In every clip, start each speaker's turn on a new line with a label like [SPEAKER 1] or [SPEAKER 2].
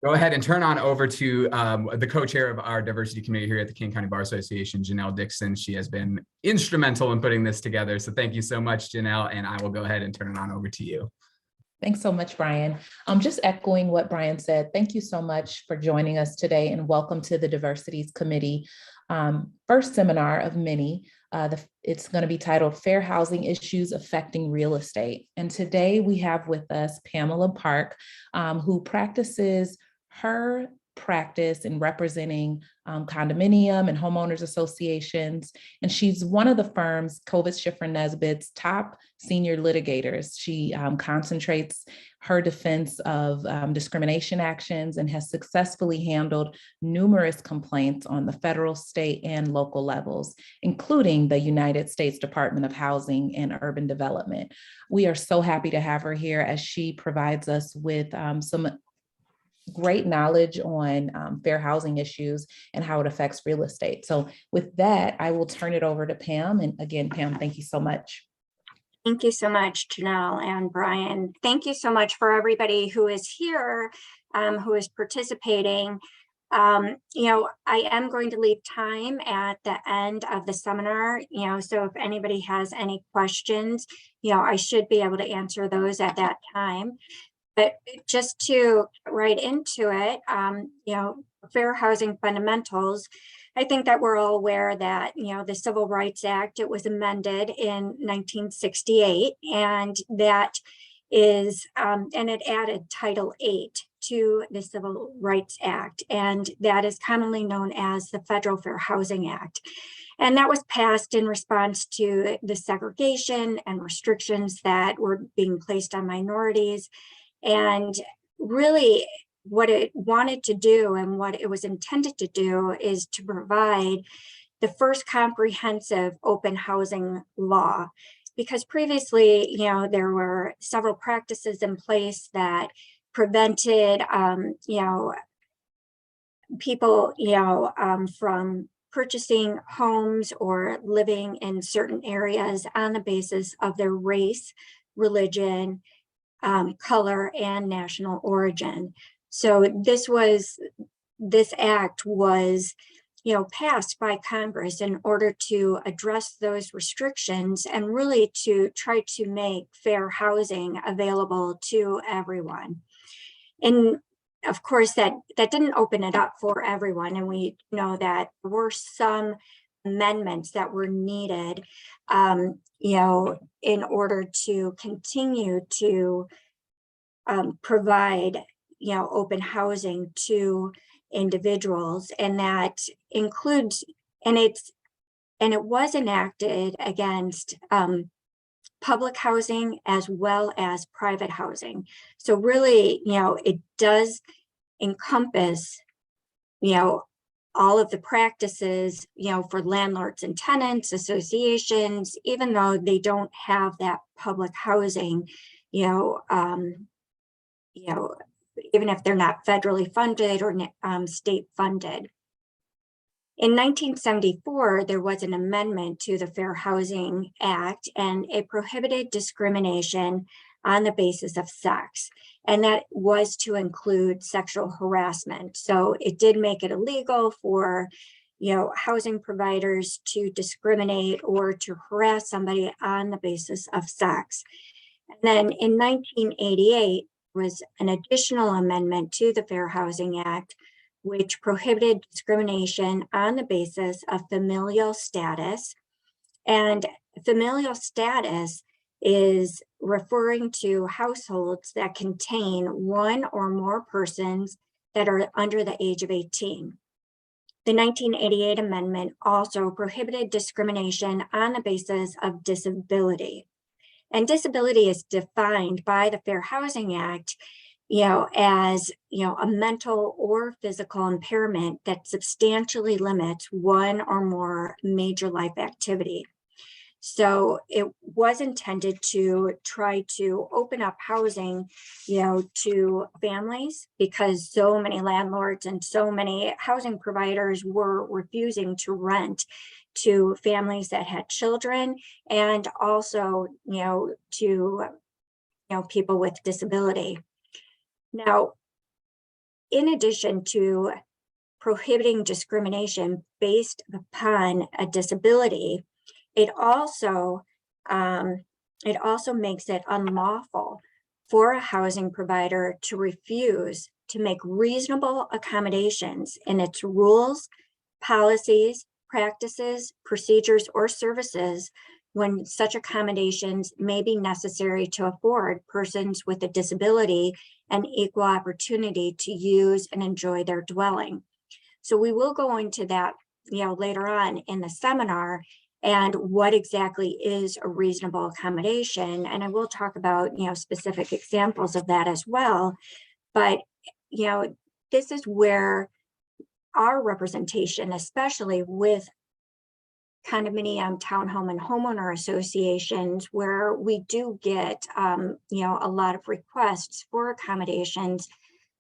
[SPEAKER 1] go ahead and turn on over to the co-chair of our diversity committee here at the King County Bar Association, Janelle Dixon. She has been instrumental in putting this together. So thank you so much, Janelle, and I will go ahead and turn it on over to you.
[SPEAKER 2] Thanks so much, Brian. I'm just echoing what Brian said. Thank you so much for joining us today, and welcome to the Diversities Committee first seminar of many. It's going to be titled Fair Housing Issues Affecting Real Estate. And today we have with us Pamela Park, who practices her practice in representing condominium and homeowners associations. And she's one of the firm's Kovitz Schiffer Nesbitt's top senior litigators. She concentrates her defense of discrimination actions and has successfully handled numerous complaints on the federal, state, and local levels, including the United States Department of Housing and Urban Development. We are so happy to have her here as she provides us with some great knowledge on fair housing issues and how it affects real estate. So with that, I will turn it over to Pam. And again, Pam, thank you so much.
[SPEAKER 3] Thank you so much, Janelle and Brian. Thank you so much for everybody who is here, who is participating. I am going to leave time at the end of the seminar, so if anybody has any questions, I should be able to answer those at that time. But just to right into it, fair housing fundamentals, I think that we're all aware that, the Civil Rights Act, it was amended in 1968, and that is, and it added Title VIII to the Civil Rights Act, and that is commonly known as the Federal Fair Housing Act. And that was passed in response to the segregation and restrictions that were being placed on minorities. And really what it wanted to do and what it was intended to do is to provide the first comprehensive open housing law, because previously, there were several practices in place that prevented, people, from purchasing homes or living in certain areas on the basis of their race, religion, color, and national origin. So this act was, passed by Congress in order to address those restrictions and really to try to make fair housing available to everyone. And of course, that didn't open it up for everyone. And we know that there were some amendments that were needed, in order to continue to provide, open housing to individuals. And that includes, and it was enacted against public housing as well as private housing. So really, it does encompass, all of the practices, for landlords and tenants, associations, even though they don't have that public housing, even if they're not federally funded or state funded. In 1974, there was an amendment to the Fair Housing Act, and it prohibited discrimination on the basis of sex. And that was to include sexual harassment. So it did make it illegal for, housing providers to discriminate or to harass somebody on the basis of sex. And then in 1988 was an additional amendment to the Fair Housing Act, which prohibited discrimination on the basis of familial status. And familial status is referring to households that contain one or more persons that are under the age of 18. The 1988 amendment also prohibited discrimination on the basis of disability. And disability is defined by the Fair Housing Act, as, a mental or physical impairment that substantially limits one or more major life activity. So it was intended to try to open up housing, to families, because so many landlords and so many housing providers were refusing to rent to families that had children, and also, to, people with disability. Now, in addition to prohibiting discrimination based upon a disability, it also makes it unlawful for a housing provider to refuse to make reasonable accommodations in its rules, policies, practices, procedures, or services when such accommodations may be necessary to afford persons with a disability an equal opportunity to use and enjoy their dwelling. So we will go into that, later on in the seminar, and what exactly is a reasonable accommodation. And I will talk about, specific examples of that as well. But, this is where our representation, especially with condominium, townhome, and homeowner associations, where we do get, a lot of requests for accommodations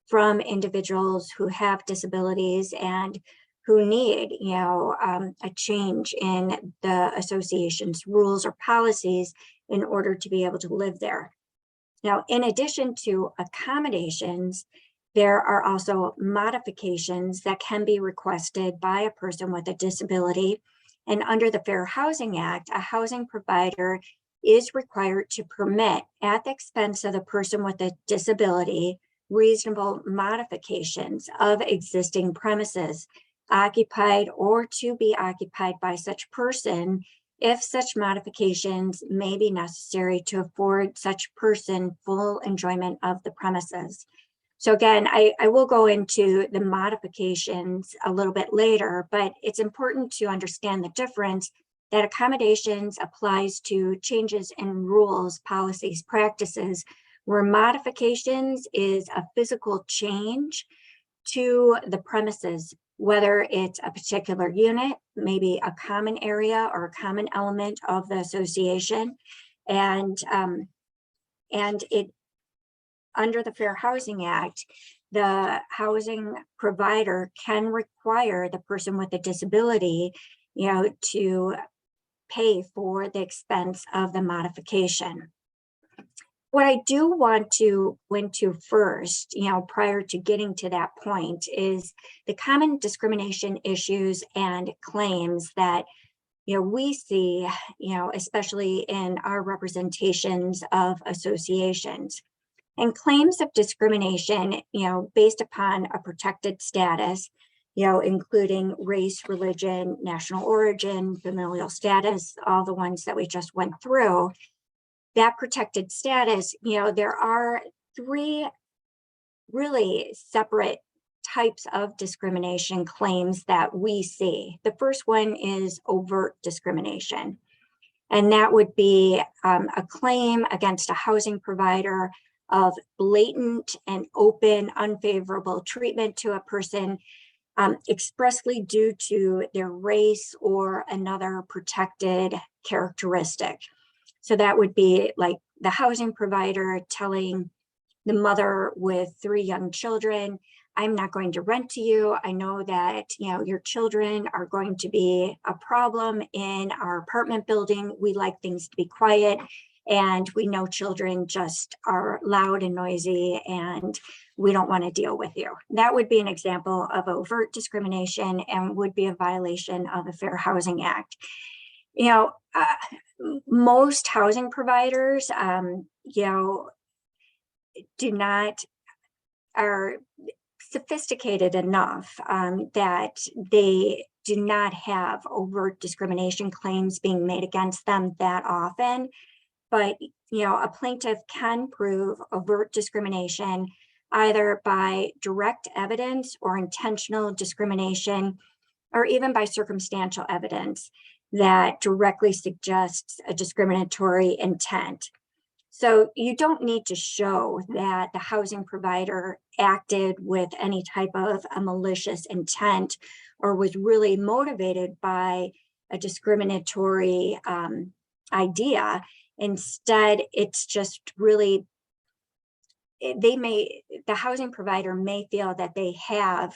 [SPEAKER 3] from individuals who have disabilities and who need, a change in the association's rules or policies in order to be able to live there. Now, in addition to accommodations, there are also modifications that can be requested by a person with a disability. And under the Fair Housing Act, a housing provider is required to permit, at the expense of the person with a disability, reasonable modifications of existing premises occupied or to be occupied by such person if such modifications may be necessary to afford such person full enjoyment of the premises. So again, I will go into the modifications a little bit later, but it's important to understand the difference that accommodations applies to changes in rules, policies, practices, where modifications is a physical change to the premises, whether it's a particular unit, maybe a common area or a common element of the association. And it, under the Fair Housing Act, the housing provider can require the person with a disability, to pay for the expense of the modification. What I do want to go into first, prior to getting to that point, is the common discrimination issues and claims that, we see, especially in our representations of associations. And claims of discrimination, based upon a protected status, including race, religion, national origin, familial status, all the ones that we just went through. That protected status, there are three really separate types of discrimination claims that we see. The first one is overt discrimination. And that would be a claim against a housing provider of blatant and open unfavorable treatment to a person expressly due to their race or another protected characteristic. So that would be like the housing provider telling the mother with 3 young children, I'm not going to rent to you. I know that, your children are going to be a problem in our apartment building. We like things to be quiet, and we know children just are loud and noisy, and we don't want to deal with you. That would be an example of overt discrimination and would be a violation of the Fair Housing Act. Most housing providers, are sophisticated enough that they do not have overt discrimination claims being made against them that often. But, a plaintiff can prove overt discrimination either by direct evidence or intentional discrimination, or even by circumstantial evidence that directly suggests a discriminatory intent. So you don't need to show that the housing provider acted with any type of a malicious intent or was really motivated by a discriminatory idea. Instead, it's just really, the housing provider may feel that they have,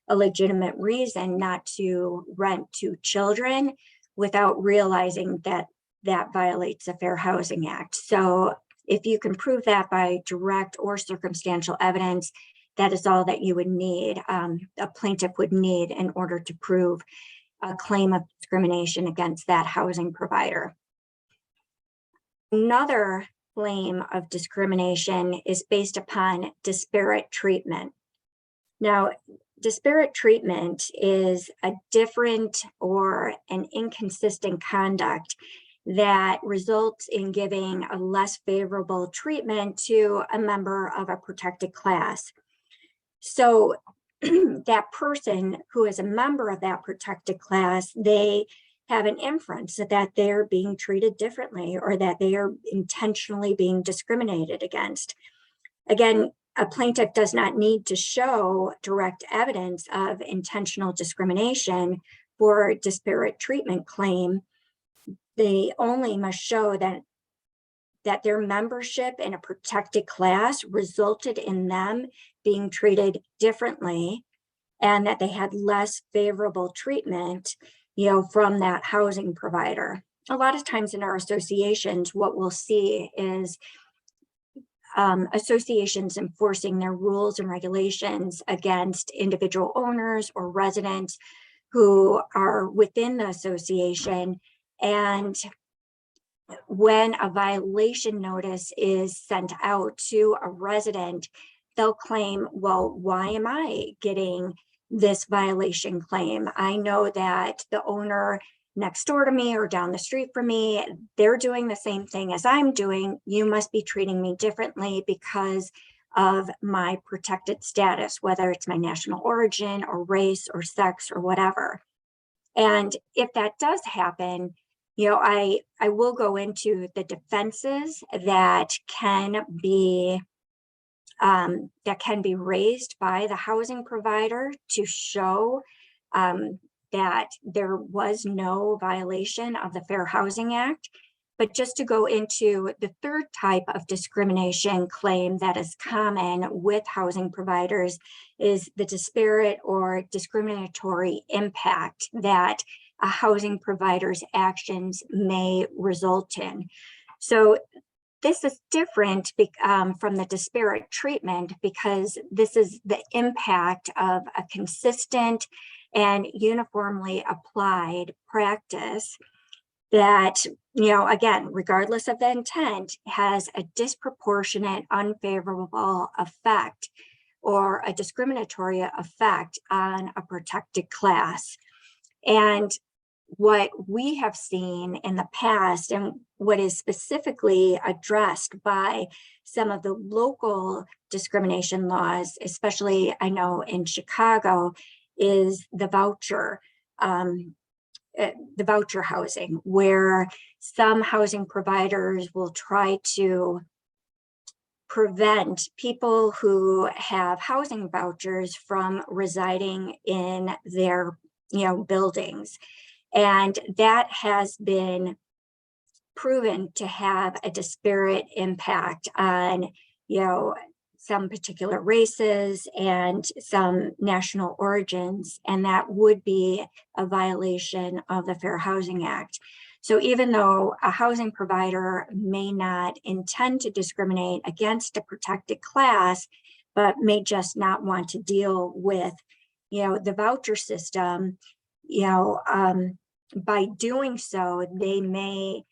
[SPEAKER 3] a legitimate reason not to rent to children without realizing that that violates the Fair Housing Act. So if you can prove that by direct or circumstantial evidence, that is all that you would need, a plaintiff would need in order to prove a claim of discrimination against that housing provider. Another claim of discrimination is based upon disparate treatment. Now, disparate treatment is a different or an inconsistent conduct that results in giving a less favorable treatment to a member of a protected class. So that person who is a member of that protected class, they have an inference that they're being treated differently or that they are intentionally being discriminated against. Again, a plaintiff does not need to show direct evidence of intentional discrimination for a disparate treatment claim. They only must show that their membership in a protected class resulted in them being treated differently and that they had less favorable treatment, from that housing provider. A lot of times in our associations, what we'll see is associations enforcing their rules and regulations against individual owners or residents who are within the association. And when a violation notice is sent out to a resident, they'll claim, well, why am I getting this violation claim? I know that the owner next door to me or down the street from me, they're doing the same thing as I'm doing. You must be treating me differently because of my protected status, whether it's my national origin or race or sex or whatever. And if that does happen, I will go into the defenses that can be raised by the housing provider to show that there was no violation of the Fair Housing Act. But just to go into the third type of discrimination claim that is common with housing providers is the disparate or discriminatory impact that a housing provider's actions may result in. So this is different from the disparate treatment because this is the impact of a consistent and uniformly applied practice that, again, regardless of the intent, has a disproportionate unfavorable effect or a discriminatory effect on a protected class. And what we have seen in the past and what is specifically addressed by some of the local discrimination laws, especially I know in Chicago, is the voucher housing, where some housing providers will try to prevent people who have housing vouchers from residing in their buildings. And that has been proven to have a disparate impact on, some particular races and some national origins, and that would be a violation of the Fair Housing Act. So even though a housing provider may not intend to discriminate against a protected class, but may just not want to deal with, the voucher system, by doing so, they may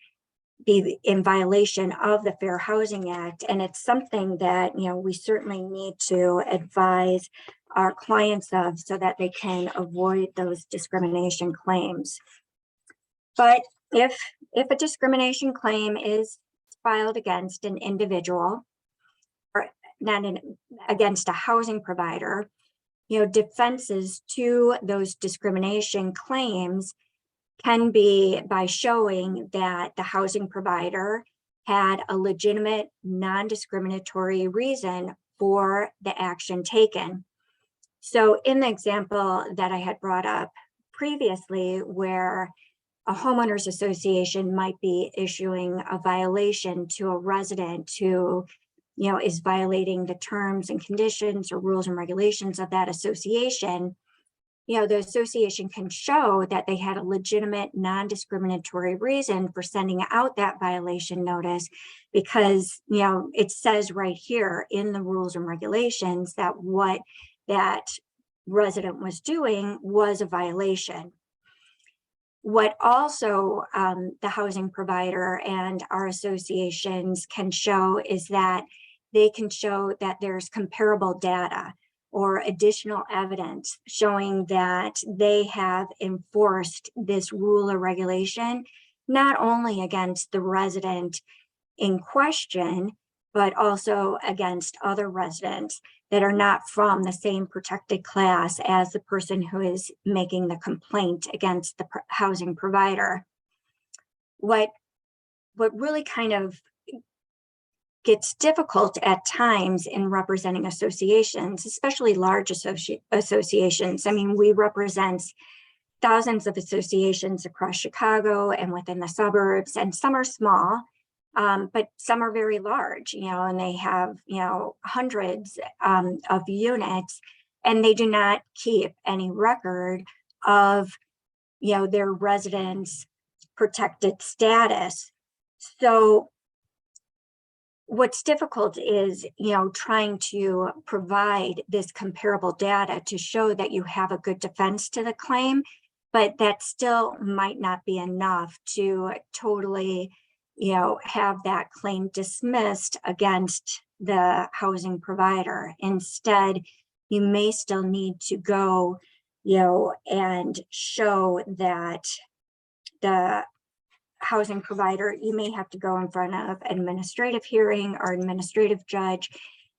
[SPEAKER 3] be in violation of the Fair Housing Act. And it's something that, we certainly need to advise our clients of so that they can avoid those discrimination claims. But if a discrimination claim is filed against an individual or against a housing provider, defenses to those discrimination claims can be by showing that the housing provider had a legitimate non-discriminatory reason for the action taken. So in the example that I had brought up previously, where a homeowners association might be issuing a violation to a resident who is violating the terms and conditions or rules and regulations of that association, the association can show that they had a legitimate non-discriminatory reason for sending out that violation notice, because, it says right here in the rules and regulations that what that resident was doing was a violation. What also the housing provider and our associations can show is that they can show that there's comparable data or additional evidence showing that they have enforced this rule or regulation, not only against the resident in question, but also against other residents that are not from the same protected class as the person who is making the complaint against the housing provider. What really kind of gets difficult at times in representing associations, especially large associations. I mean, we represent thousands of associations across Chicago and within the suburbs, and some are small, but some are very large, and they have, hundreds of units, and they do not keep any record of, their residents' protected status. So what's difficult is, trying to provide this comparable data to show that you have a good defense to the claim, but that still might not be enough to totally, have that claim dismissed against the housing provider. Instead, you may still need to go, and show that the housing provider, you may have to go in front of administrative hearing or administrative judge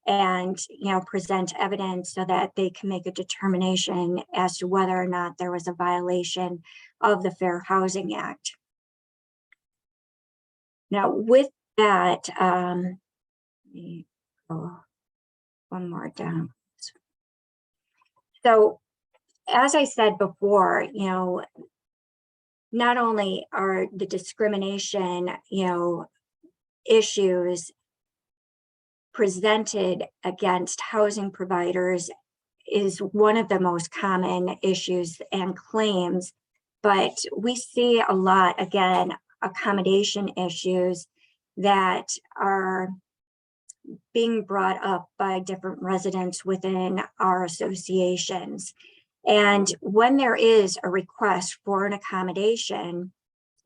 [SPEAKER 3] and, present evidence so that they can make a determination as to whether or not there was a violation of the Fair Housing Act. Now, with that, let me go one more down. So, as I said before, not only are the discrimination, issues presented against housing providers is one of the most common issues and claims, but we see a lot, again, accommodation issues that are being brought up by different residents within our associations. And when there is a request for an accommodation,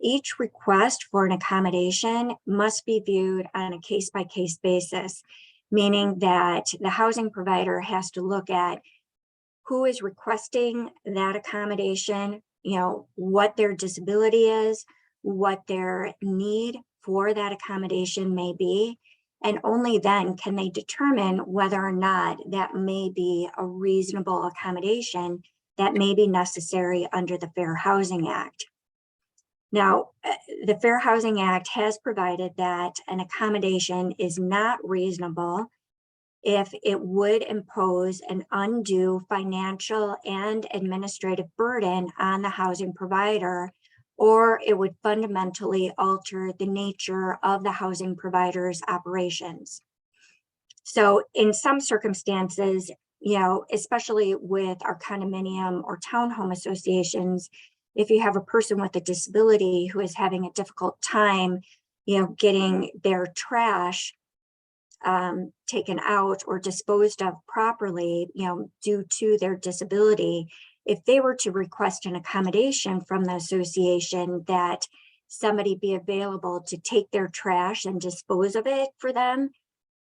[SPEAKER 3] each request for an accommodation must be viewed on a case-by-case basis, meaning that the housing provider has to look at who is requesting that accommodation, what their disability is, what their need for that accommodation may be, and only then can they determine whether or not that may be a reasonable accommodation that may be necessary under the Fair Housing Act. Now, the Fair Housing Act has provided that an accommodation is not reasonable if it would impose an undue financial and administrative burden on the housing provider, or it would fundamentally alter the nature of the housing provider's operations. So in some circumstances, especially with our condominium or townhome associations, if you have a person with a disability who is having a difficult time, getting their trash taken out or disposed of properly, due to their disability, if they were to request an accommodation from the association that somebody be available to take their trash and dispose of it for them,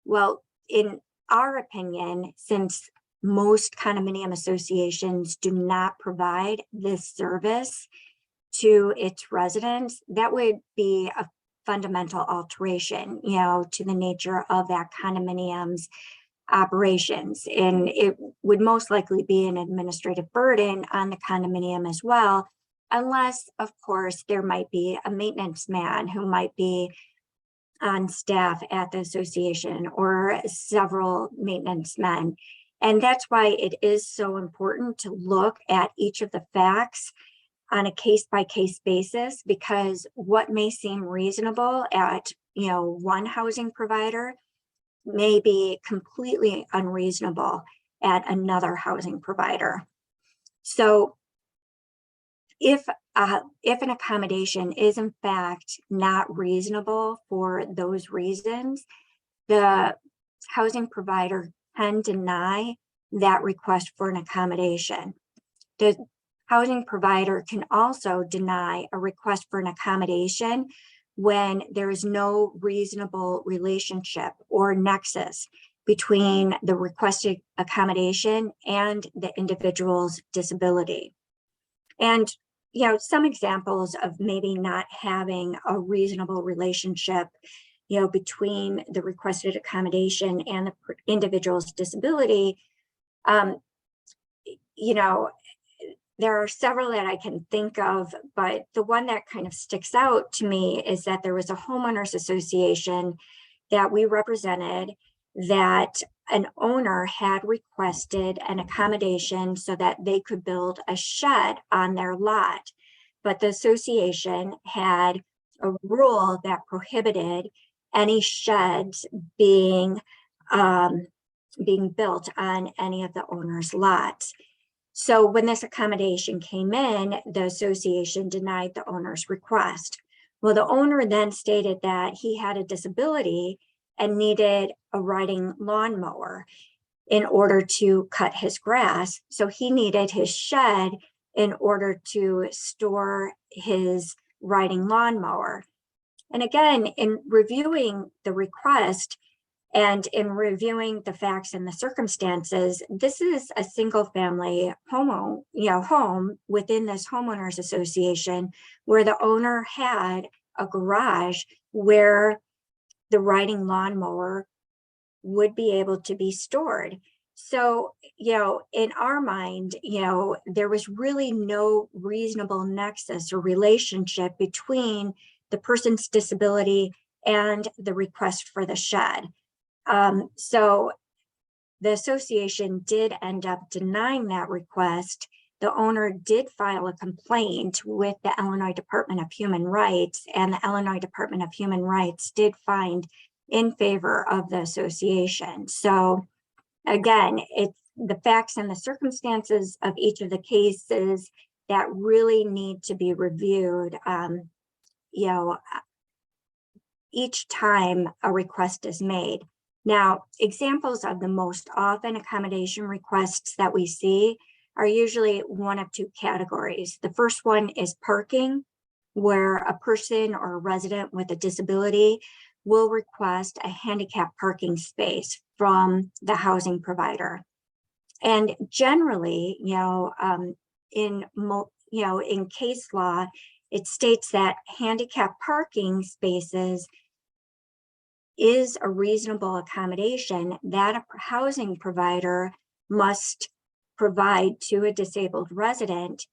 [SPEAKER 3] well, in our opinion, since most condominium associations do not provide this service to its residents, that would be a fundamental alteration, to the nature of that condominium's operations. And it would most likely be an administrative burden on the condominium as well, unless, of course, there might be a maintenance man who might be on staff at the association or several maintenance men. And that's why it is so important to look at each of the facts on a case-by-case basis, because what may seem reasonable at one housing provider may be completely unreasonable at another housing provider. So if an accommodation is in fact not reasonable for those reasons, the housing provider can deny that request for an accommodation. The housing provider can also deny a request for an accommodation when there is no reasonable relationship or nexus between the requested accommodation and the individual's disability. And some examples of maybe not having a reasonable relationship between the requested accommodation and the individual's disability, there are several that I can think of, but the one that kind of sticks out to me is that there was a homeowners association that we represented that an owner had requested an accommodation so that they could build a shed on their lot. But the association had a rule that prohibited any sheds being built on any of the owner's lots. So when this accommodation came in, the association denied the owner's request. Well, the owner then stated that he had a disability and needed a riding lawnmower in order to cut his grass. So he needed his shed in order to store his riding lawnmower. And again, in reviewing the request and in reviewing the facts and the circumstances, this is a single family home within this homeowners association where the owner had a garage where the riding lawnmower would be able to be stored. So, in our mind, there was really no reasonable nexus or relationship between the person's disability and the request for the shed. So the association did end up denying that request. The owner did file a complaint with the Illinois Department of Human Rights, and the Illinois Department of Human Rights did find in favor of the association. So again, it's the facts and the circumstances of each of the cases that really need to be reviewed, each time a request is made. Now, examples of the most often accommodation requests that we see are usually one of two categories. The first one is parking, where a person or a resident with a disability will request a handicap parking space from the housing provider. And generally, in case law, it states that handicap parking spaces is a reasonable accommodation that a housing provider must provide to a disabled resident.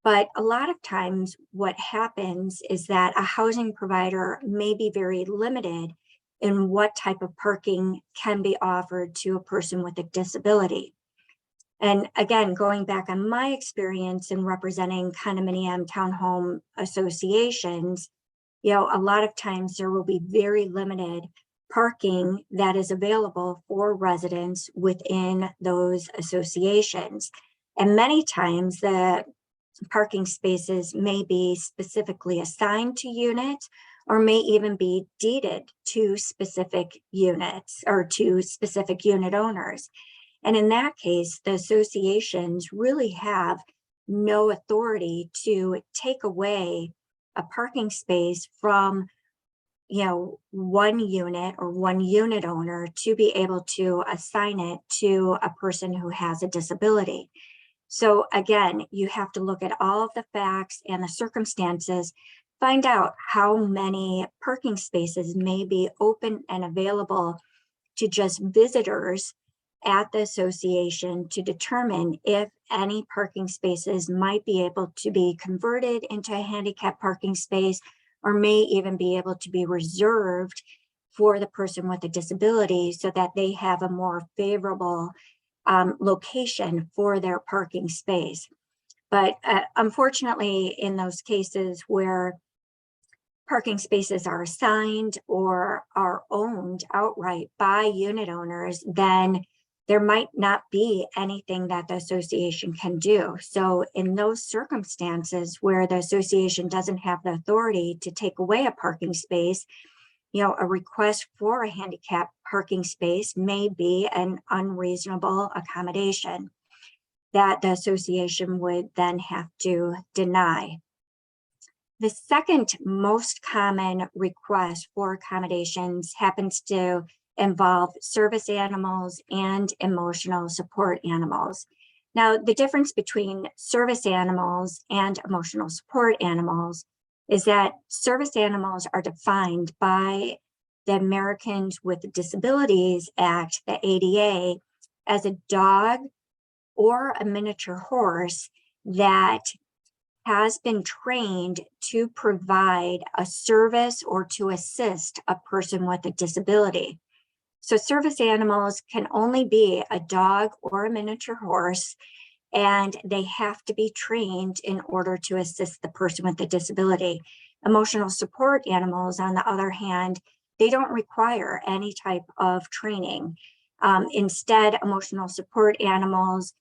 [SPEAKER 3] But a lot of times what happens is that a housing provider may be very limited in what type of parking can be offered to a person with a disability. And again, going back on my experience in representing condominium townhome associations, a lot of times there will be very limited parking that is available for residents within those associations. And many times the parking spaces may be specifically assigned to units or may even be deeded to specific units or to specific unit owners. And in that case, the associations really have no authority to take away a parking space from one unit or one unit owner to be able to assign it to a person who has a disability. So again, you have to look at all of the facts and the circumstances, find out how many parking spaces may be open and available to just visitors at the association to determine if any parking spaces might be able to be converted into a handicap parking space or may even be able to be reserved for the person with a disability so that they have a more favorable location for their parking space. But unfortunately, in those cases where parking spaces are assigned or are owned outright by unit owners, then there might not be anything that the association can do. So in those circumstances where the association doesn't have the authority to take away a parking space, a request for a handicap parking space may be an unreasonable accommodation that the association would then have to deny. The second most common request for accommodations happens to involve service animals and emotional support animals. Now, the difference between service animals and emotional support animals is that service animals are defined by the Americans with Disabilities Act, the ADA, as a dog or a miniature horse that has been trained to provide a service or to assist a person with a disability. So service animals can only be a dog or a miniature horse, and they have to be trained in order to assist the person with the disability. Emotional support animals, on the other hand, they don't require any type of training. Instead, emotional support animals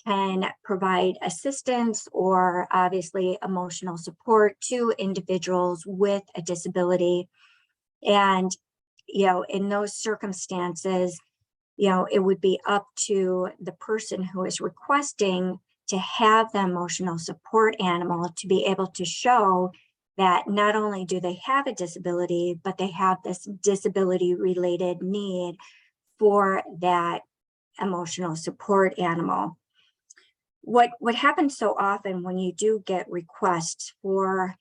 [SPEAKER 3] can provide assistance or obviously emotional support to individuals with a disability. And, in those circumstances, it would be up to the person who is requesting to have the emotional support animal to be able to show that not only do they have a disability, but they have this disability related need for that emotional support animal. What happens so often when you do get requests for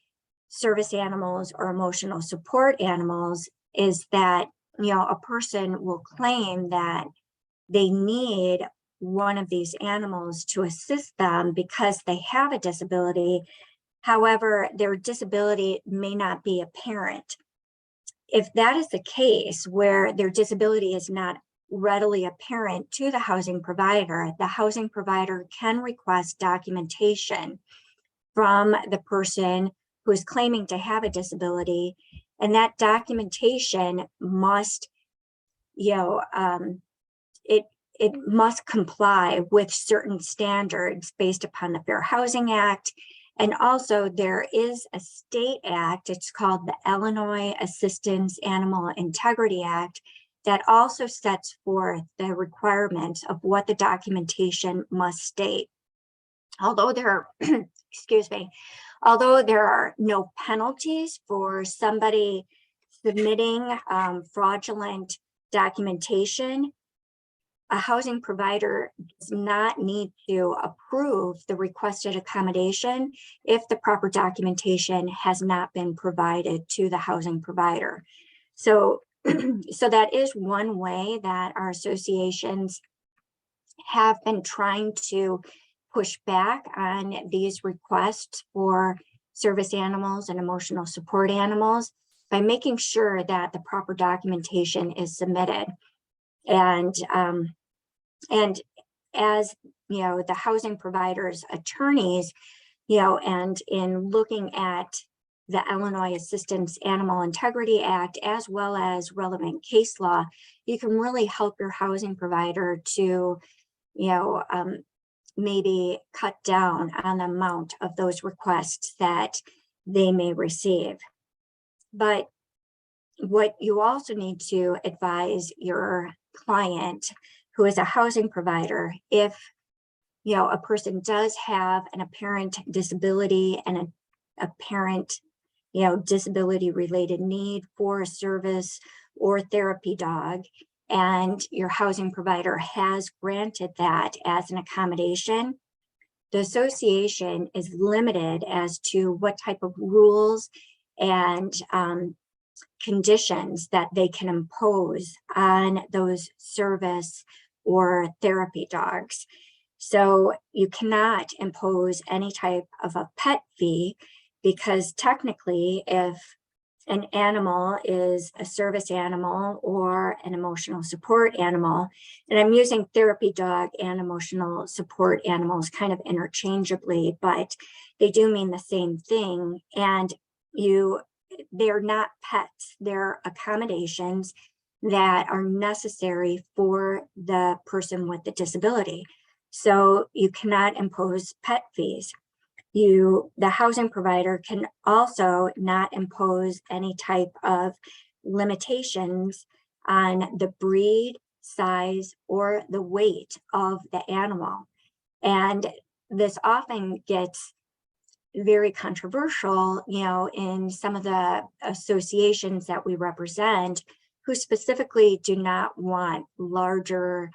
[SPEAKER 3] service animals or emotional support animals is that, a person will claim that they need one of these animals to assist them because they have a disability. However, their disability may not be apparent. If that is the case, where their disability is not readily apparent to the housing provider can request documentation from the person who is claiming to have a disability, and that documentation must, it must comply with certain standards based upon the Fair Housing Act. And also there is a state act, it's called the Illinois Assistance Animal Integrity Act, that also sets forth the requirements of what the documentation must state. Although there are, although there are no penalties for somebody submitting fraudulent documentation, a housing provider does not need to approve the requested accommodation if the proper documentation has not been provided to the housing provider. So that is one way that our associations have been trying to push back on these requests for service animals and emotional support animals by making sure that the proper documentation is submitted. And as the housing providers' attorneys, and in looking at the Illinois Assistance Animal Integrity Act, as well as relevant case law, you can really help your housing provider to, maybe cut down on the amount of those requests that they may receive. But what you also need to advise your client who is a housing provider, if a person does have an apparent disability and an apparent disability related need for a service or therapy dog, and your housing provider has granted that as an accommodation, the association is limited as to what type of rules and conditions that they can impose on those service or therapy dogs. So you cannot impose any type of a pet fee, because technically if an animal is a service animal or an emotional support animal, and I'm using therapy dog and emotional support animals kind of interchangeably, but they do mean the same thing. And they're not pets, they're accommodations. that are necessary for the person with the disability. So you cannot impose pet fees. The housing provider can also not impose any type of limitations on the breed, size, or the weight of the animal. And this often gets very controversial, in some of the associations that we represent, who specifically do not want larger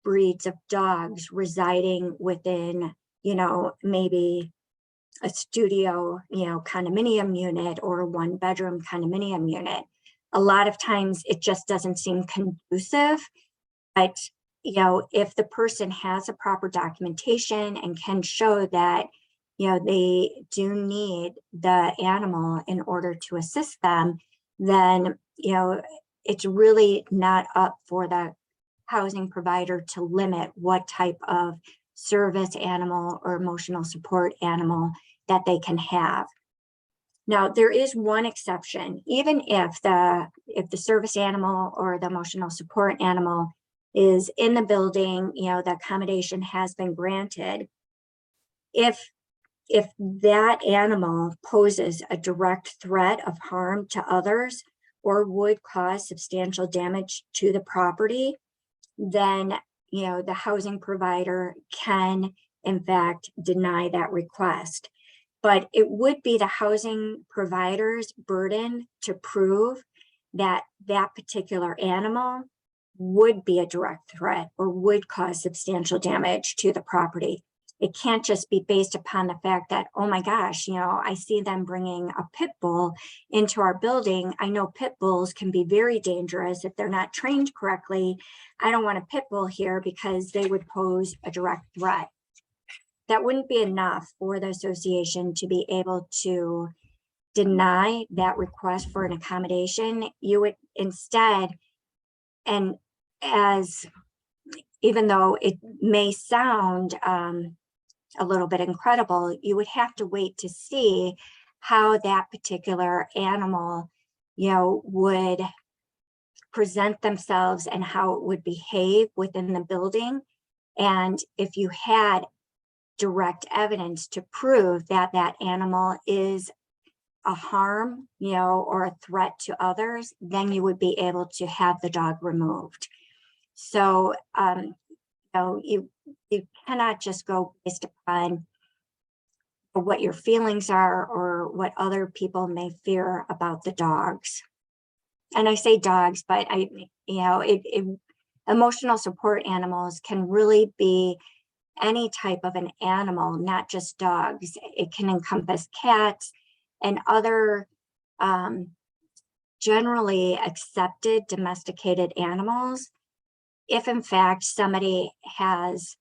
[SPEAKER 3] breeds of dogs residing within, maybe a studio, condominium unit or a 1-bedroom condominium unit. A lot of times it just doesn't seem conducive, but if the person has a proper documentation and can show that they do need the animal in order to assist them, then it's really not up for the housing provider to limit what type of service animal or emotional support animal that they can have. Now, there is one exception. Even if the service animal or the emotional support animal is in the building, the accommodation has been granted. If that animal poses a direct threat of harm to others or would cause substantial damage to the property, then the housing provider can in fact deny that request. But it would be the housing provider's burden to prove that that particular animal would be a direct threat or would cause substantial damage to the property. It can't just be based upon the fact that, oh my gosh, I see them bringing a pit bull into our building. I know pit bulls can be very dangerous if they're not trained correctly. I don't want a pit bull here because they would pose a direct threat. That wouldn't be enough for the association to be able to deny that request for an accommodation. You would instead, and even though it may sound a little bit incredible, you would have to wait to see how that particular animal, would present themselves and how it would behave within the building. And if you had direct evidence to prove that that animal is a harm, or a threat to others, then you would be able to have the dog removed. So, you cannot just go based upon what your feelings are or what other people may fear about the dogs. And I say dogs, but emotional support animals can really be any type of an animal, not just dogs. It can encompass cats and other generally accepted domesticated animals. If in fact somebody has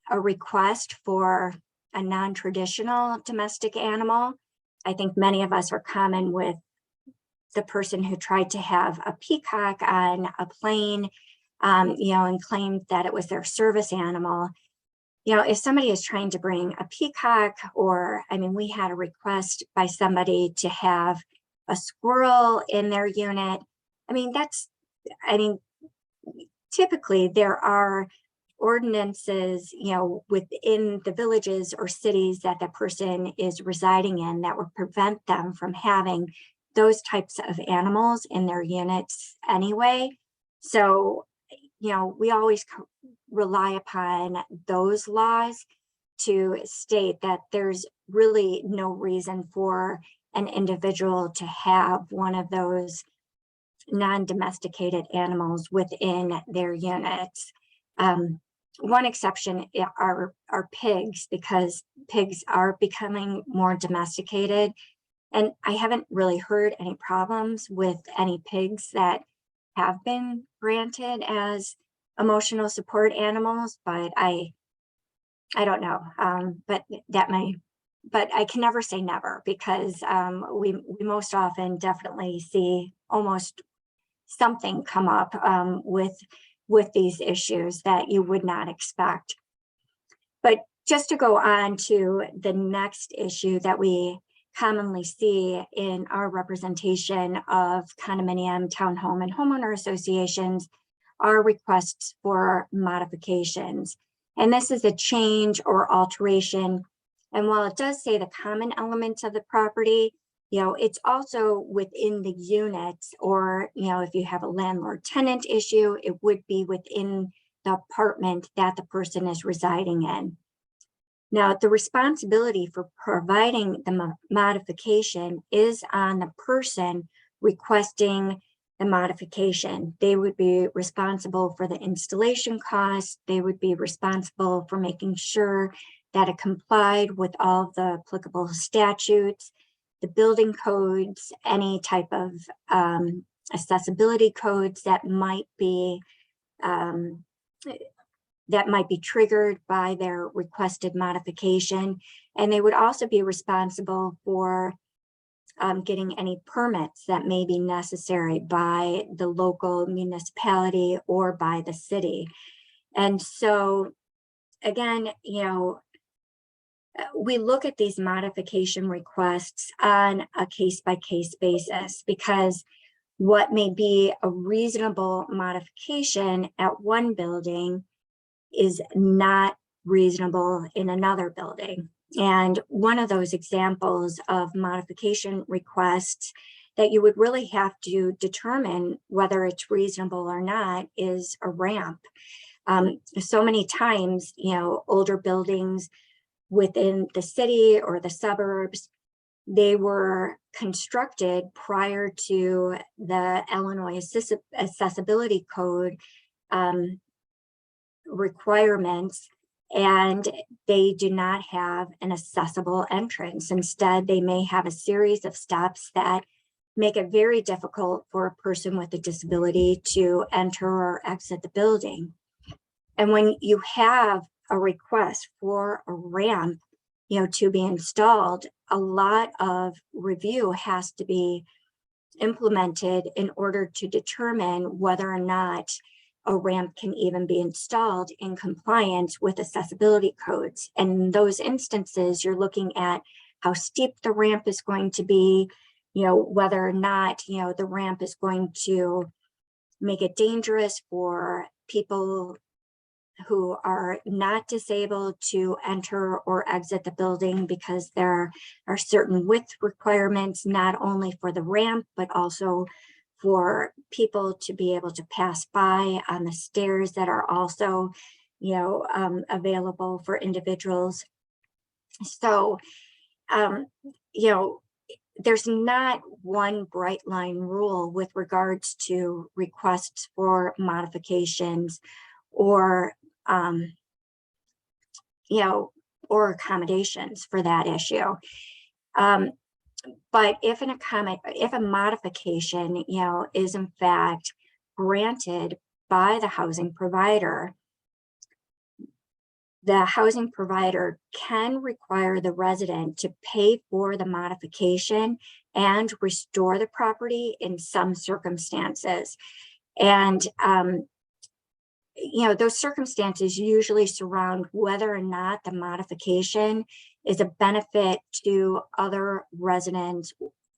[SPEAKER 3] a request for a non-traditional domestic animal, I think many of us are common with the person who tried to have a peacock on a plane, and claimed that it was their service animal. If somebody is trying to bring a peacock, or, we had a request by somebody to have a squirrel in their unit. Typically there are ordinances, within the villages or cities that the person is residing in that would prevent them from having those types of animals in their units anyway. So, we always rely upon those laws to state that there's really no reason for an individual to have one of those non-domesticated animals within their units. One exception are pigs, because pigs are becoming more domesticated. And I haven't really heard any problems with any pigs that have been granted as emotional support animals, but I don't know. But I can never say never, because we most often definitely see almost something come up with these issues that you would not expect. But just to go on to the next issue that we commonly see in our representation of condominium, townhome, and homeowner associations are requests for modifications. And this is a change or alteration. And while it does say the common elements of the property, it's also within the units, or, if you have a landlord tenant issue, it would be within the apartment that the person is residing in. Now, the responsibility for providing the modification is on the person requesting the modification. They would be responsible for the installation costs. They would be responsible for making sure that it complied with all the applicable statutes, the building codes, any type of accessibility codes that might be triggered by their requested modification. And they would also be responsible for getting any permits that may be necessary by the local municipality or by the city. And so, again, we look at these modification requests on a case-by-case basis, because what may be a reasonable modification at one building is not reasonable in another building. And one of those examples of modification requests that you would really have to determine whether it's reasonable or not is a ramp. So many times, older buildings within the city or the suburbs, they were constructed prior to the Illinois Accessibility Code requirements, and they do not have an accessible entrance. Instead, they may have a series of steps that make it very difficult for a person with a disability to enter or exit the building. And when you have a request for a ramp, to be installed, a lot of review has to be implemented in order to determine whether or not a ramp can even be installed in compliance with accessibility codes. And in those instances, you're looking at how steep the ramp is going to be, whether or not, the ramp is going to make it dangerous for people who are not disabled to enter or exit the building, because there are certain width requirements, not only for the ramp, but also for people to be able to pass by on the stairs that are also, available for individuals. So, there's not one bright line rule with regards to requests for modifications or or accommodations for that issue. But if a modification, is in fact granted by the housing provider, the housing provider can require the resident to pay for the modification and restore the property in some circumstances. And those circumstances usually surround whether or not the modification is a benefit to other residents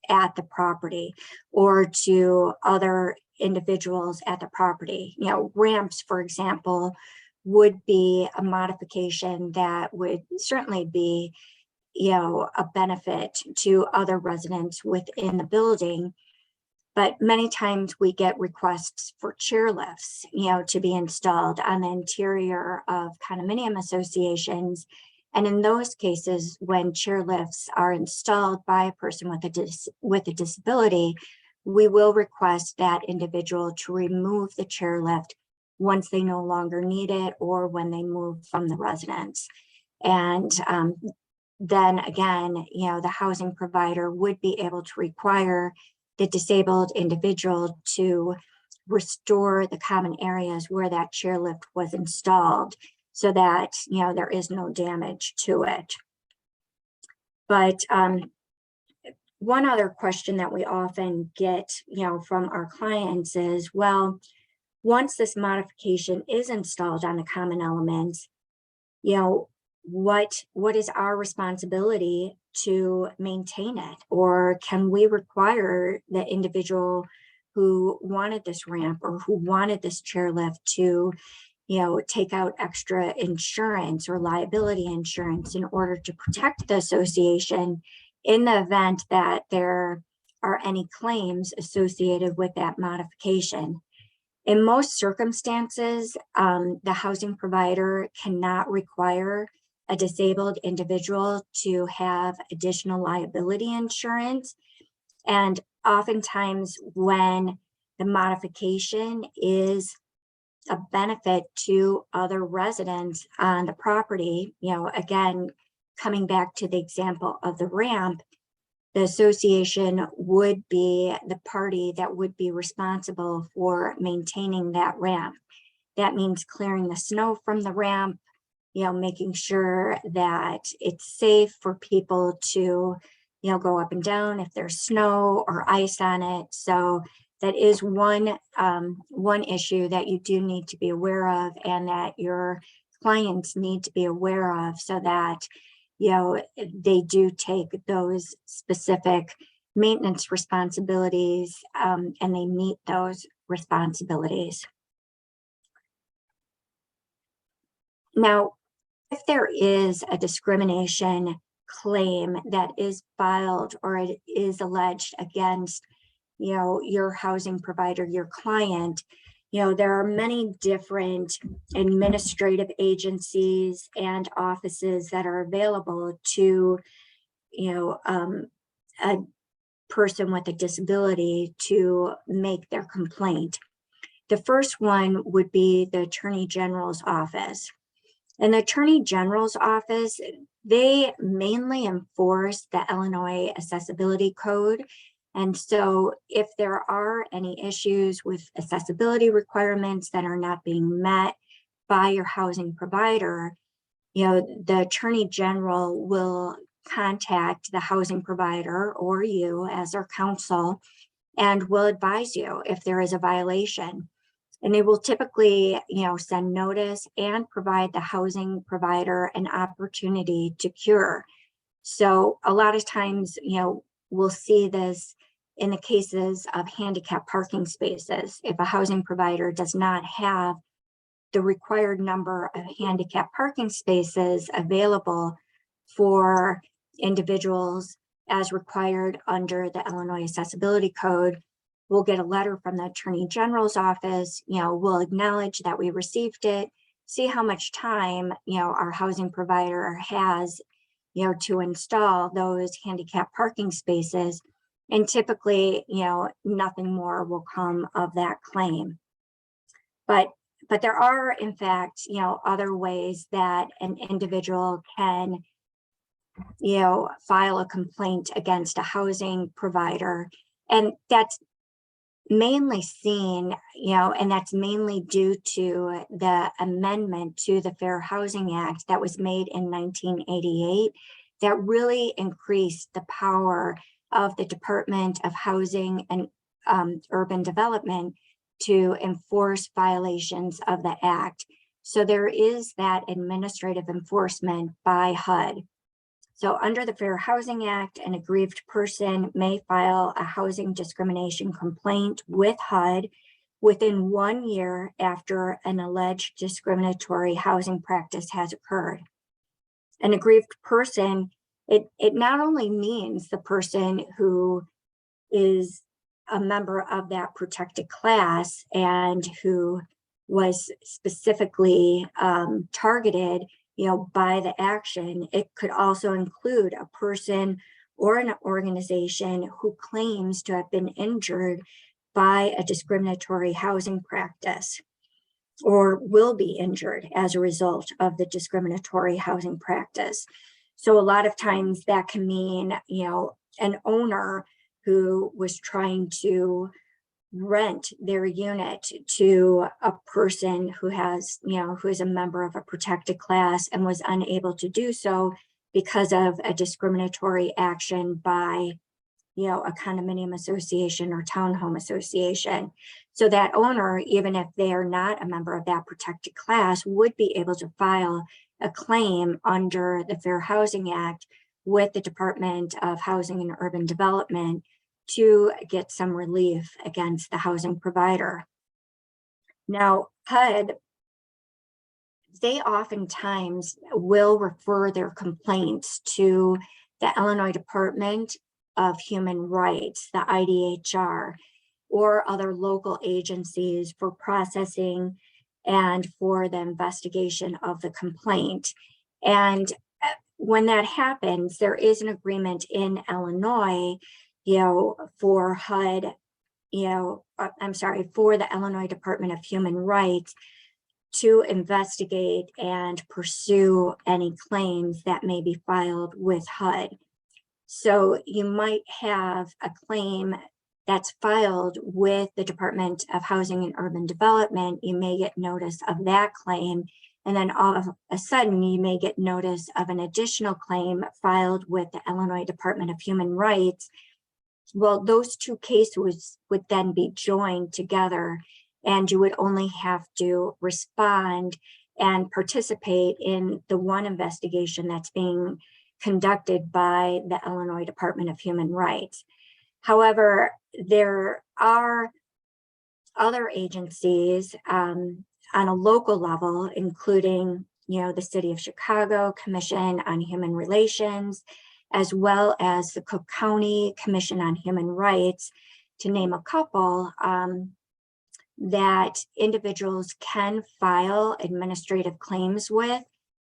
[SPEAKER 3] at the property or to other individuals at the property. Ramps, for example, would be a modification that would certainly be, a benefit to other residents within the building. But many times we get requests for chairlifts, to be installed on the interior of condominium associations. And in those cases, when chairlifts are installed by a person with a disability, we will request that individual to remove the chairlift once they no longer need it or when they move from the residence. And then again, the housing provider would be able to require the disabled individual to restore the common areas where that chairlift was installed so that, there is no damage to it. But one other question that we often get, from our clients is, well, once this modification is installed on the common elements, what is our responsibility to maintain it? Or can we require the individual who wanted this ramp or who wanted this chairlift to, take out extra insurance or liability insurance in order to protect the association in the event that there are any claims associated with that modification? In most circumstances, the housing provider cannot require a disabled individual to have additional liability insurance. And oftentimes when the modification is a benefit to other residents on the property, again, coming back to the example of the ramp, the association would be the party that would be responsible for maintaining that ramp. That means clearing the snow from the ramp, making sure that it's safe for people to, go up and down if there's snow or ice on it. So that is one issue that you do need to be aware of, and that your clients need to be aware of, so that they do take those specific maintenance responsibilities, and they meet those responsibilities. Now, if there is a discrimination claim that is filed or it is alleged against, your housing provider, your client, there are many different administrative agencies and offices that are available to, a person with a disability to make their complaint. The first one would be the Attorney General's office. And the Attorney General's office, they mainly enforce the Illinois Accessibility Code. And so if there are any issues with accessibility requirements that are not being met by your housing provider, the Attorney General will contact the housing provider or you as their counsel and will advise you if there is a violation. And they will typically, send notice and provide the housing provider an opportunity to cure. So a lot of times, we'll see this in the cases of handicap parking spaces. If a housing provider does not have the required number of handicap parking spaces available for individuals as required under the Illinois Accessibility Code, we'll get a letter from the Attorney General's office. We'll acknowledge that we received it, see how much time, our housing provider has, to install those handicap parking spaces. And typically, nothing more will come of that claim. But there are, in fact, other ways that an individual can, file a complaint against a housing provider. And that's mainly seen, and that's mainly due to the amendment to the Fair Housing Act that was made in 1988 that really increased the power of the Department of Housing and Urban Development to enforce violations of the act. So there is that administrative enforcement by HUD. So under the Fair Housing Act, an aggrieved person may file a housing discrimination complaint with HUD within 1 year after an alleged discriminatory housing practice has occurred. An aggrieved person, it not only means the person who is a member of that protected class and who was specifically targeted by the action. It could also include a person or an organization who claims to have been injured by a discriminatory housing practice or will be injured as a result of the discriminatory housing practice. So a lot of times that can mean, an owner who was trying to rent their unit to a person who has, who is a member of a protected class and was unable to do so because of a discriminatory action by, a condominium association or townhome association. So that owner, even if they are not a member of that protected class, would be able to file a claim under the Fair Housing Act with the Department of Housing and Urban Development to get some relief against the housing provider. Now, HUD, they oftentimes will refer their complaints to the Illinois Department of Human Rights, the IDHR, or other local agencies for processing and for the investigation of the complaint. And when that happens, there is an agreement in Illinois, for HUD, for the Illinois Department of Human Rights to investigate and pursue any claims that may be filed with HUD. So you might have a claim that's filed with the Department of Housing and Urban Development. You may get notice of that claim, and then all of a sudden you may get notice of an additional claim filed with the Illinois Department of Human Rights. Well, those two cases would then be joined together, and you would only have to respond and participate in the one investigation that's being conducted by the Illinois Department of Human Rights. However, there are other agencies on a local level, including, the City of Chicago Commission on Human Relations, as well as the Cook County Commission on Human Rights, to name a couple, that individuals can file administrative claims with,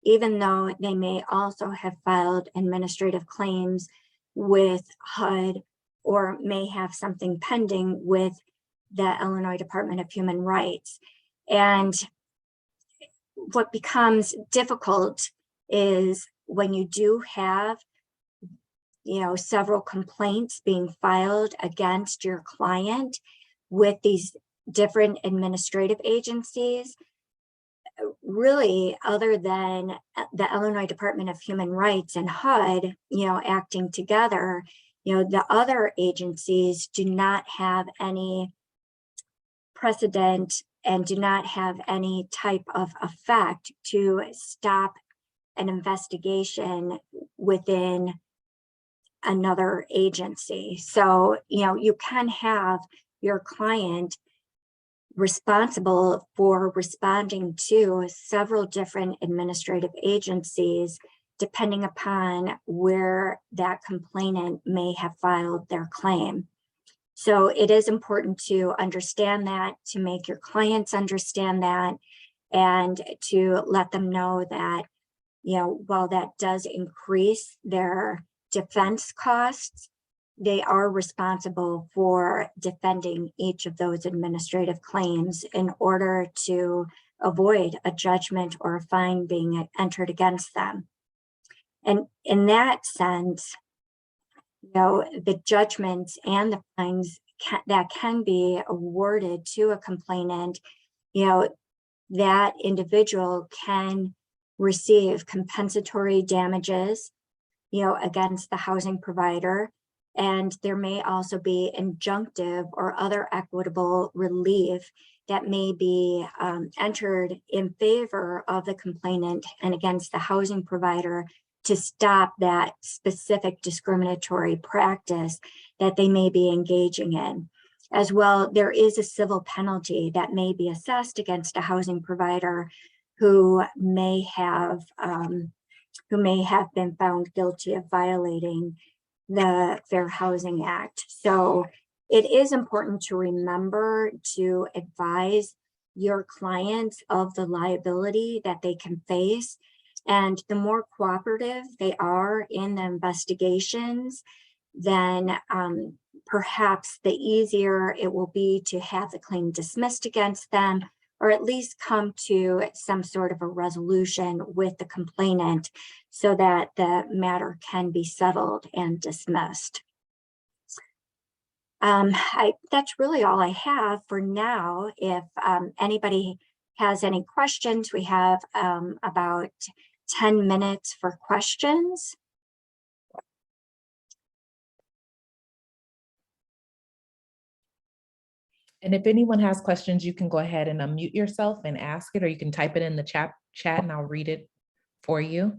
[SPEAKER 3] even though they may also have filed administrative claims with HUD or may have something pending with the Illinois Department of Human Rights. And what becomes difficult is when you do have, several complaints being filed against your client with these different administrative agencies, really, other than the Illinois Department of Human Rights and HUD, acting together, the other agencies do not have any precedent and do not have any type of effect to stop an investigation within another agency. So, you can have your client responsible for responding to several different administrative agencies, depending upon where that complainant may have filed their claim. So it is important to understand that, to make your clients understand that, and to let them know that, while that does increase their defense costs, they are responsible for defending each of those administrative claims in order to avoid a judgment or a fine being entered against them. And in that sense, the judgments and the fines that can be awarded to a complainant, that individual can receive compensatory damages, against the housing provider. And there may also be injunctive or other equitable relief that may be entered in favor of the complainant and against the housing provider to stop that specific discriminatory practice that they may be engaging in. As well, there is a civil penalty that may be assessed against a housing provider who may have been found guilty of violating the Fair Housing Act. So it is important to remember to advise your clients of the liability that they can face. And the more cooperative they are in the investigations, then perhaps the easier it will be to have the claim dismissed against them, or at least come to some sort of a resolution with the complainant so that the matter can be settled and dismissed. That's really all I have for now. If anybody has any questions, we have about 10 minutes for questions.
[SPEAKER 2] And if anyone has questions, you can go ahead and unmute yourself and ask it, or you can type it in the chat and I'll read it for you.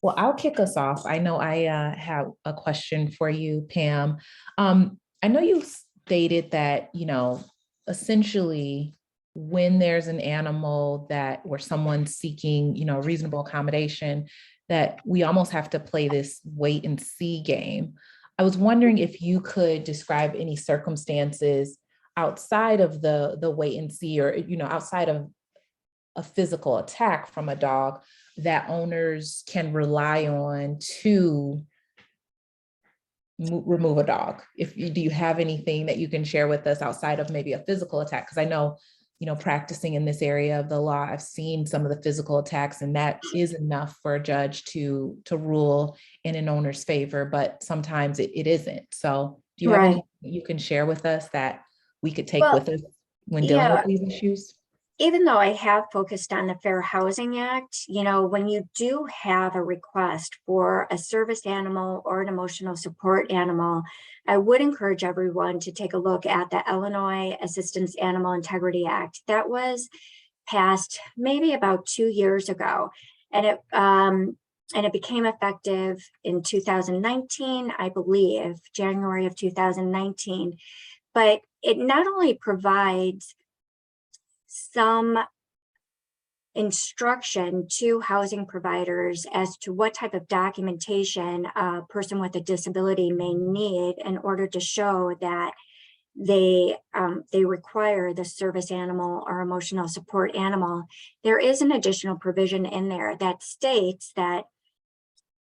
[SPEAKER 2] Well, I'll kick us off. I know I have a question for you, Pam. I know you stated that, essentially when there's an animal that where someone's seeking, reasonable accommodation, that we almost have to play this wait and see game. I was wondering if you could describe any circumstances outside of the wait and see, or, outside of a physical attack from a dog that owners can rely on to remove a dog. Do you have anything that you can share with us outside of maybe a physical attack? Because I know, practicing in this area of the law, I've seen some of the physical attacks, and that is enough for a judge to rule in an owner's favor, but sometimes it isn't. So do you have
[SPEAKER 3] Right.
[SPEAKER 2] anything you can share with us that we could take
[SPEAKER 3] Well,
[SPEAKER 2] with us when dealing
[SPEAKER 3] yeah,
[SPEAKER 2] with these issues?
[SPEAKER 3] even though I have focused on the Fair Housing Act, when you do have a request for a service animal or an emotional support animal, I would encourage everyone to take a look at the Illinois Assistance Animal Integrity Act. That was passed maybe about 2 years ago, and it became effective in 2019, I believe, January of 2019. But it not only provides some instruction to housing providers as to what type of documentation a person with a disability may need in order to show that they require the service animal or emotional support animal. There is an additional provision in there that states that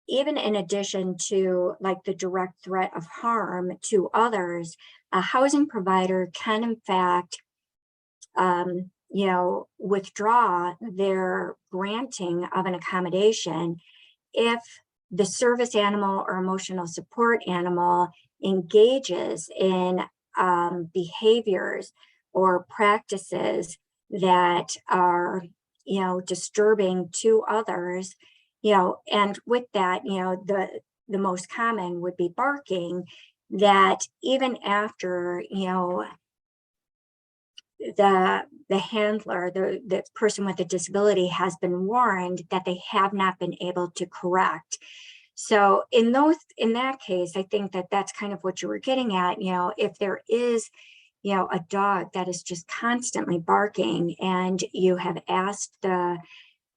[SPEAKER 3] even in addition to like the direct threat of harm to others, a housing provider can in fact withdraw their granting of an accommodation if the service animal or emotional support animal engages in behaviors or practices that are, disturbing to others, and with that, the most common would be barking, that even after, the handler, the person with a disability has been warned that they have not been able to correct. So in that case, I think that that's kind of what you were getting at. If there is, a dog that is just constantly barking and you have asked the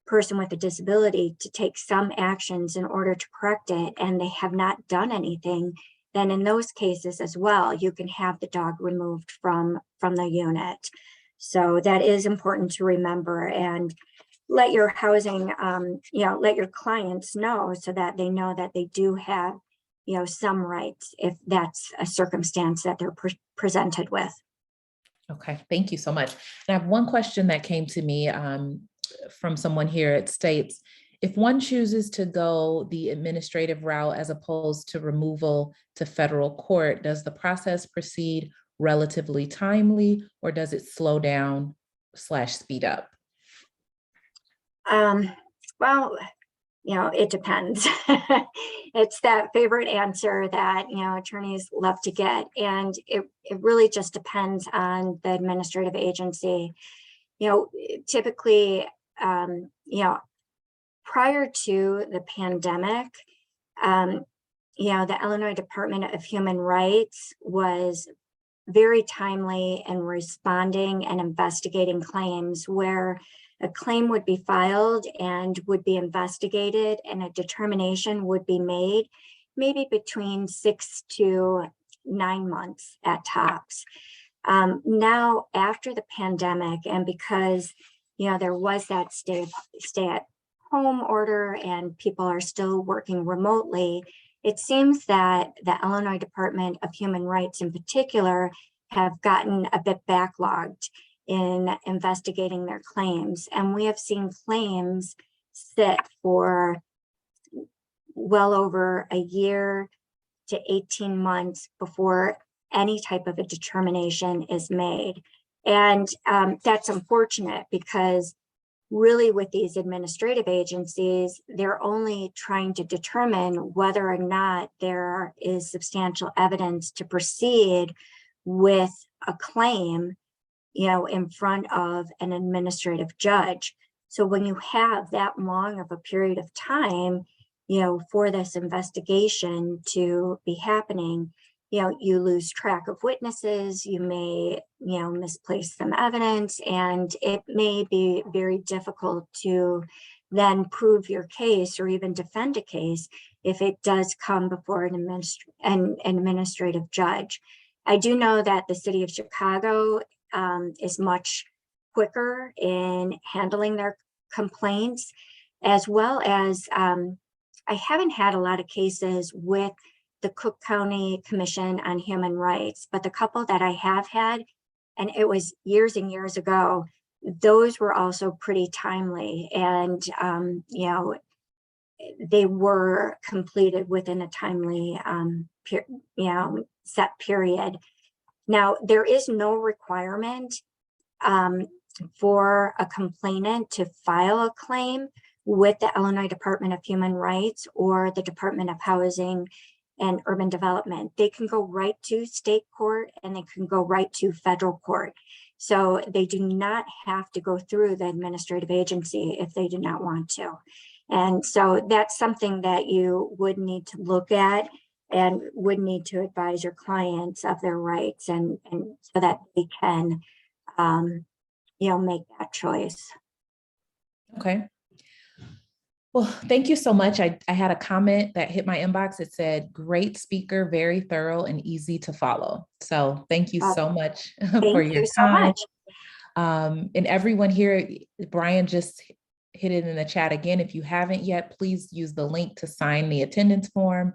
[SPEAKER 3] person with a disability to take some actions in order to correct it and they have not done anything, then in those cases as well, you can have the dog removed from the unit. So that is important to remember, and let your housing, let your clients know so that they know that they do have, some rights if that's a circumstance that they're presented with.
[SPEAKER 2] Okay, thank you so much. And I have one question that came to me from someone here. It states, if one chooses to go the administrative route as opposed to removal to federal court, does the process proceed relatively timely, or does it slow down / speed up?
[SPEAKER 3] Well, it depends. It's that favorite answer that, attorneys love to get. And it really just depends on the administrative agency. Typically, prior to the pandemic, the Illinois Department of Human Rights was very timely in responding and investigating claims where a claim would be filed and would be investigated and a determination would be made maybe between 6 to 9 months at tops. Now, after the pandemic, and because there was that stay at home order and people are still working remotely, it seems that the Illinois Department of Human Rights in particular have gotten a bit backlogged in investigating their claims. And we have seen claims sit for well over a year to 18 months before any type of a determination is made. And that's unfortunate because really with these administrative agencies, they're only trying to determine whether or not there is substantial evidence to proceed with a claim, in front of an administrative judge. So when you have that long of a period of time, for this investigation to be happening, you lose track of witnesses, you may, misplace some evidence, and it may be very difficult to then prove your case or even defend a case if it does come before an administrative judge. I do know that the city of Chicago is much quicker in handling their complaints, as well as I haven't had a lot of cases with the Cook County Commission on Human Rights, but the couple that I have had, and it was years and years ago, those were also pretty timely, and they were completed within a timely set period. Now, there is no requirement for a complainant to file a claim with the Illinois Department of Human Rights or the Department of Housing and Urban Development. They can go right to state court and they can go right to federal court. So they do not have to go through the administrative agency if they do not want to. And so that's something that you would need to look at and would need to advise your clients of their rights and so that they can, make that choice.
[SPEAKER 2] Okay. Well, thank you so much. I had a comment that hit my inbox. It said, great speaker, very thorough and easy to follow. So thank you so much for your time. And everyone here, Brian just hit it in the chat again. If you haven't yet, please use the link to sign the attendance form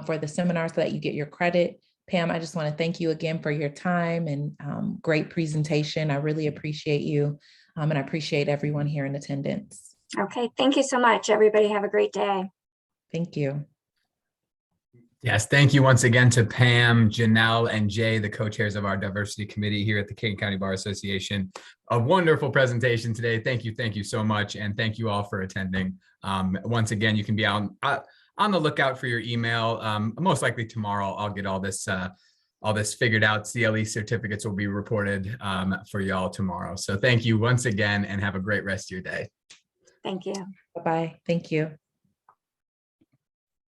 [SPEAKER 2] for the seminar so that you get your credit. Pam, I just want to thank you again for your time and great presentation. I really appreciate you. And I appreciate everyone here in attendance.
[SPEAKER 3] Okay, thank you so much. Everybody have a great day.
[SPEAKER 2] Thank you.
[SPEAKER 1] Yes, thank you once again to Pam, Janelle, and Jay, the co-chairs of our diversity committee here at the King County Bar Association. A wonderful presentation today. Thank you so much, and thank you all for attending. Once again, you can be on the lookout for your email. Most likely tomorrow, I'll get all this figured out. CLE certificates will be reported for y'all tomorrow. So thank you once again, and have a great rest of your day.
[SPEAKER 3] Thank you.
[SPEAKER 2] Bye-bye. Thank you.